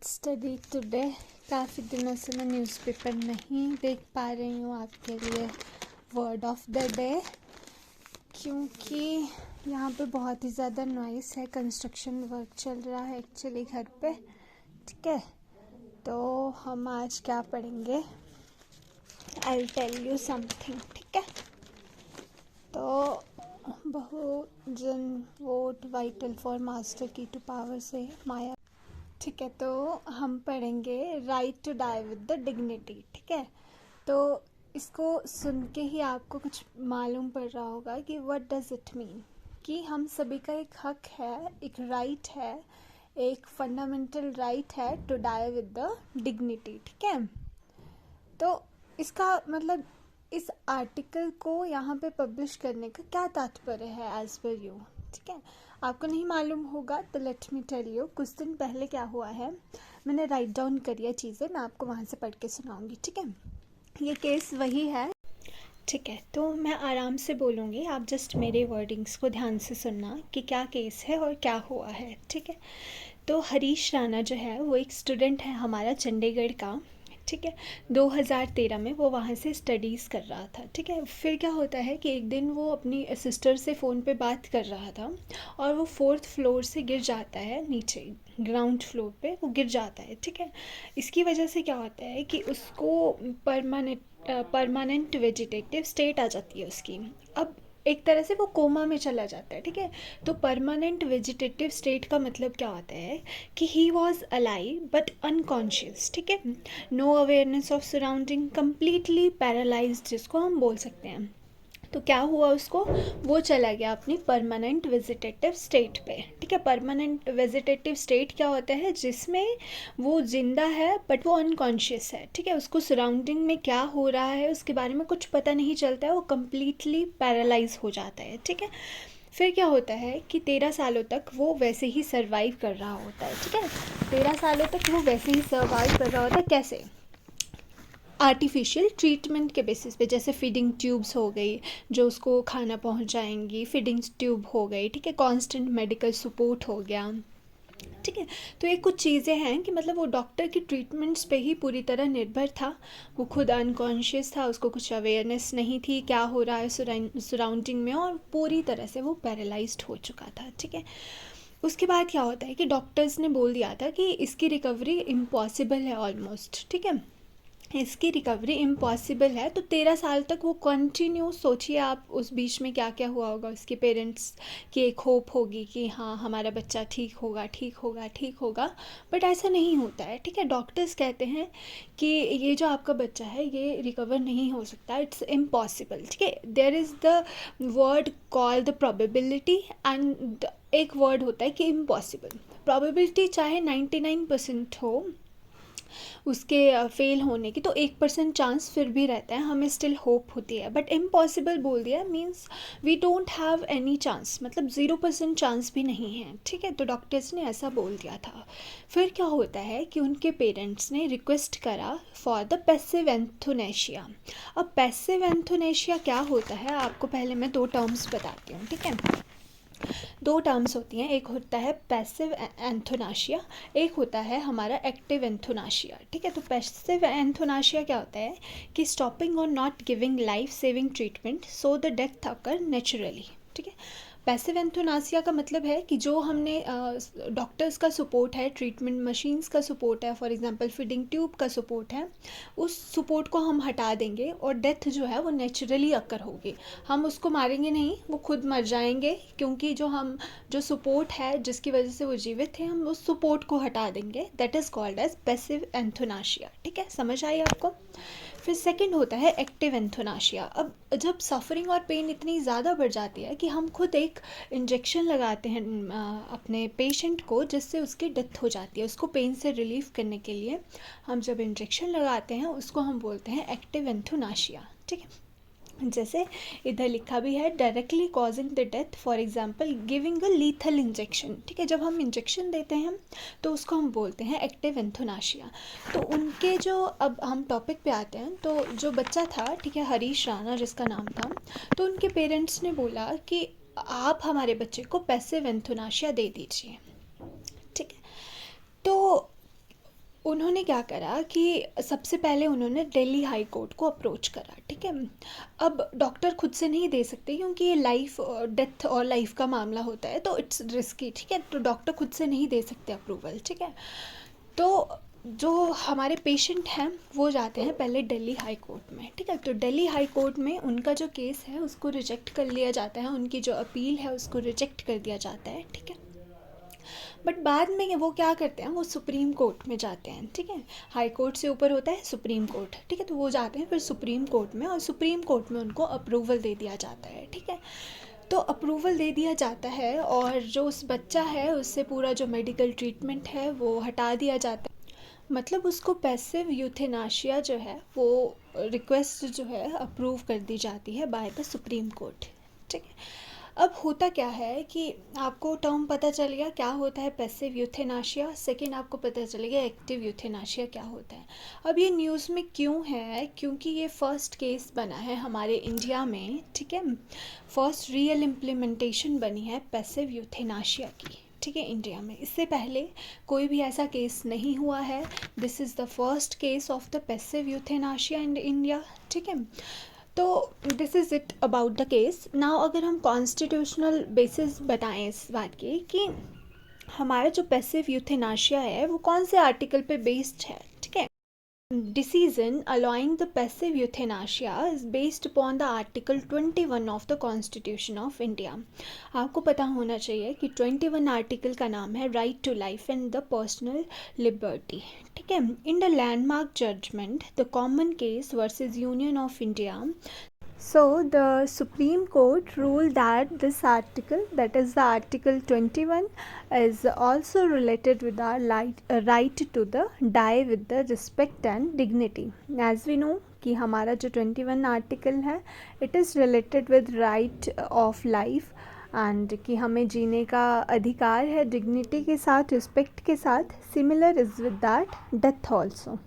Study today. काफ़ी दिनों से मैं न्यूज़पेपर नहीं देख पा रही हूँ आपके लिए वर्ड ऑफ द डे, क्योंकि यहाँ पे बहुत ही ज़्यादा नॉइस है। कंस्ट्रक्शन वर्क चल रहा है एक्चुअली घर पे। ठीक है, तो हम आज क्या पढ़ेंगे, I will tell you something. ठीक है, तो बहुजन वोट वाइटल फॉर मास्टर की टू पावर से माया। ठीक है, तो हम पढ़ेंगे right to die with the dignity. ठीक है, तो इसको सुन के ही आपको कुछ मालूम पड़ रहा होगा कि व्हाट डज इट मीन, कि हम सभी का एक हक है, एक राइट है, एक फंडामेंटल राइट है to die with the dignity. ठीक है, तो इसका मतलब इस आर्टिकल को यहाँ पे पब्लिश करने का क्या तात्पर्य है एज पर यू। ठीक है, आपको नहीं मालूम होगा तो लेट मी टेल यू। कुछ दिन पहले क्या हुआ है, मैंने राइट डाउन करी है चीज़ें, मैं आपको वहाँ से पढ़ के सुनाऊंगी। ठीक है, ये केस वही है। ठीक है, तो मैं आराम से बोलूँगी, आप जस्ट मेरे वर्डिंग्स को ध्यान से सुनना कि क्या केस है और क्या हुआ है। ठीक है, तो हरीश राणा जो है वो एक स्टूडेंट है हमारा चंडीगढ़ का। ठीक है, 2013 में वो वहाँ से स्टडीज़ कर रहा था। ठीक है, फिर क्या होता है कि एक दिन वो अपनी सिस्टर से फ़ोन पे बात कर रहा था और वो 4th फ्लोर से गिर जाता है नीचे, ग्राउंड फ्लोर पे वो गिर जाता है। ठीक है, इसकी वजह से क्या होता है कि उसको परमानेंट वेजिटेटिव स्टेट आ जाती है उसकी। अब एक तरह से वो कोमा में चला जाता है। ठीक है, तो परमानेंट वेजिटेटिव स्टेट का मतलब क्या होता है कि he was alive but unconscious. ठीक है, no awareness of surrounding, completely paralysed जिसको हम बोल सकते हैं। तो क्या हुआ उसको, वो चला गया अपनी परमानेंट वेजिटेटिव स्टेट पे। ठीक है, परमानेंट वेजिटेटिव स्टेट क्या होता है, जिसमें वो जिंदा है बट वो अनकॉन्शियस है। ठीक है, उसको सराउंडिंग में क्या हो रहा है उसके बारे में कुछ पता नहीं चलता है, वो कम्प्लीटली पैरालाइज हो जाता है। ठीक है, फिर क्या होता है कि 13 सालों तक वो वैसे ही सर्वाइव कर रहा होता है। ठीक है, 13 सालों तक वो वैसे ही सर्वाइव कर रहा होता है। कैसे, आर्टिफिशियल ट्रीटमेंट के बेसिस पे, जैसे फीडिंग ट्यूब्स हो गई जो उसको खाना पहुंचाएंगी, फीडिंग ट्यूब हो गई। ठीक है, कांस्टेंट मेडिकल सपोर्ट हो गया। ठीक है, तो ये कुछ चीज़ें हैं कि मतलब वो डॉक्टर की ट्रीटमेंट्स पे ही पूरी तरह निर्भर था। वो खुद अनकॉन्शियस था, उसको कुछ अवेयरनेस नहीं थी क्या हो रहा है सराउंडिंग में, और पूरी तरह से वो पैरालाइज्ड हो चुका था। ठीक है, उसके बाद क्या होता है कि डॉक्टर्स ने बोल दिया था कि इसकी रिकवरी इम्पॉसिबल है ऑलमोस्ट। ठीक है, इसकी रिकवरी इम्पॉसिबल है। तो 13 साल तक वो कंटिन्यू, सोचिए आप उस बीच में क्या क्या हुआ होगा। उसके पेरेंट्स की एक होप होगी कि हाँ हमारा बच्चा ठीक होगा ठीक होगा ठीक होगा, बट ऐसा नहीं होता है। ठीक है, डॉक्टर्स कहते हैं कि ये जो आपका बच्चा है ये रिकवर नहीं हो सकता, इट्स इम्पॉसिबल। ठीक है, there is the word called the probability and एक वर्ड होता है कि इम्पॉसिबल। प्रोबेबिलिटी चाहे 99% हो उसके फेल होने की, तो 1% चांस फिर भी रहता है, हमें स्टिल होप होती है। बट इम्पॉसिबल बोल दिया means we don't have any chance, मतलब 0% चांस भी नहीं है। ठीक है, तो डॉक्टर्स ने ऐसा बोल दिया था। फिर क्या होता है कि उनके पेरेंट्स ने रिक्वेस्ट करा फॉर द पैसिव एंथोनेशिया। अब पैसिव एंथोनेशिया क्या होता है, आपको पहले मैं 2 टर्म्स बताती हूँ। ठीक है, 2 टर्म्स होती हैं, एक होता है पैसिव एंथोनाशिया, एक होता है हमारा एक्टिव एंथोनाशिया। ठीक है, तो पैसिव एंथोनाशिया क्या होता है कि स्टॉपिंग और not giving life saving treatment so the death occur naturally. ठीक है, पैसिव एंथोनासिया का मतलब है कि जो हमने डॉक्टर्स का सपोर्ट है, ट्रीटमेंट मशीन्स का सपोर्ट है, फॉर एग्जांपल फीडिंग ट्यूब का सपोर्ट है, उस सपोर्ट को हम हटा देंगे और डेथ जो है वो नेचुरली अकर होगी। हम उसको मारेंगे नहीं, वो खुद मर जाएंगे, क्योंकि जो सपोर्ट है जिसकी वजह से वो जीवित थे, हम उस सपोर्ट को हटा देंगे। That is called as passive euthanasia. ठीक है, समझ आई आपको। फिर सेकंड होता है एक्टिव एंथोनाशिया। अब जब सफरिंग और पेन इतनी ज़्यादा बढ़ जाती है कि हम खुद एक इंजेक्शन लगाते हैं अपने पेशेंट को, जिससे उसकी डेथ हो जाती है, उसको पेन से रिलीफ करने के लिए हम जब इंजेक्शन लगाते हैं उसको हम बोलते हैं एक्टिव एंथोनाशिया। ठीक है, जैसे इधर लिखा भी है directly causing the death, for example giving a lethal injection. ठीक है, जब हम इंजेक्शन देते हैं तो उसको हम बोलते हैं एक्टिव एंथोनाशिया। तो उनके जो, अब हम टॉपिक पे आते हैं, तो जो बच्चा था, ठीक है, हरीश राणा जिसका नाम था, तो उनके पेरेंट्स ने बोला कि आप हमारे बच्चे को पैसिव एंथोनाशिया दे दीजिए। ठीक है, तो उन्होंने क्या करा कि सबसे पहले उन्होंने दिल्ली हाई कोर्ट को अप्रोच करा, ठीक है। अब डॉक्टर खुद से नहीं दे सकते क्योंकि ये लाइफ डेथ और लाइफ का मामला होता है, तो इट्स रिस्की, ठीक है। तो डॉक्टर खुद से नहीं दे सकते अप्रूवल, ठीक है। तो जो हमारे पेशेंट हैं वो जाते हैं पहले दिल्ली हाई कोर्ट में, ठीक है। तो दिल्ली हाई कोर्ट में उनका जो केस है उसको रिजेक्ट कर लिया जाता है, उनकी जो अपील है उसको रिजेक्ट कर दिया जाता है, ठीक है। बट बाद में वो क्या करते हैं, वो सुप्रीम कोर्ट में जाते हैं, ठीक है। हाई कोर्ट से ऊपर होता है सुप्रीम कोर्ट, ठीक है। तो वो जाते हैं फिर सुप्रीम कोर्ट में, और सुप्रीम कोर्ट में उनको अप्रूवल दे दिया जाता है, ठीक है। तो अप्रूवल दे दिया जाता है और जो उस बच्चा है उससे पूरा जो मेडिकल ट्रीटमेंट है वो हटा दिया जाता है। मतलब उसको पैसिव यूथेनाशिया जो है वो रिक्वेस्ट जो है अप्रूव कर दी जाती है बाय द सुप्रीम कोर्ट, ठीक है। अब होता क्या है कि आपको टर्म पता चल गया क्या होता है पैसिव यूथेनाशिया, सेकेंड आपको पता चल गया एक्टिव यूथेनाशिया क्या होता है। अब ये न्यूज़ में क्यों है, क्योंकि ये फर्स्ट केस बना है हमारे इंडिया में, ठीक है। फर्स्ट रियल इम्प्लीमेंटेशन बनी है पैसिव यूथेनाशिया की, ठीक है, इंडिया में। इससे पहले कोई भी ऐसा केस नहीं हुआ है। This is the first case of the passive euthanasia in India, ठीक है। तो this is it about the case. Now अगर हम कॉन्स्टिट्यूशनल बेसिस बताएं इस बात की कि हमारा जो पैसिव यूथेनाशिया है वो कौन से आर्टिकल पे बेस्ड है, ठीक है। Decision allowing the passive euthanasia is based upon the Article 21 of the Constitution of India. आपको पता होना चाहिए कि 21 आर्टिकल का नाम है right to life and the personal liberty, ठीक है। In the landmark judgement the common case versus Union of India, so the Supreme Court ruled that this article, that is the Article 21, is also related with our right to the die with the respect and dignity. As we know कि हमारा जो 21 article है it is related with right of life, and कि हमें जीने का अधिकार है डिग्निटी के साथ, रिस्पेक्ट के साथ। Similar is with that death also.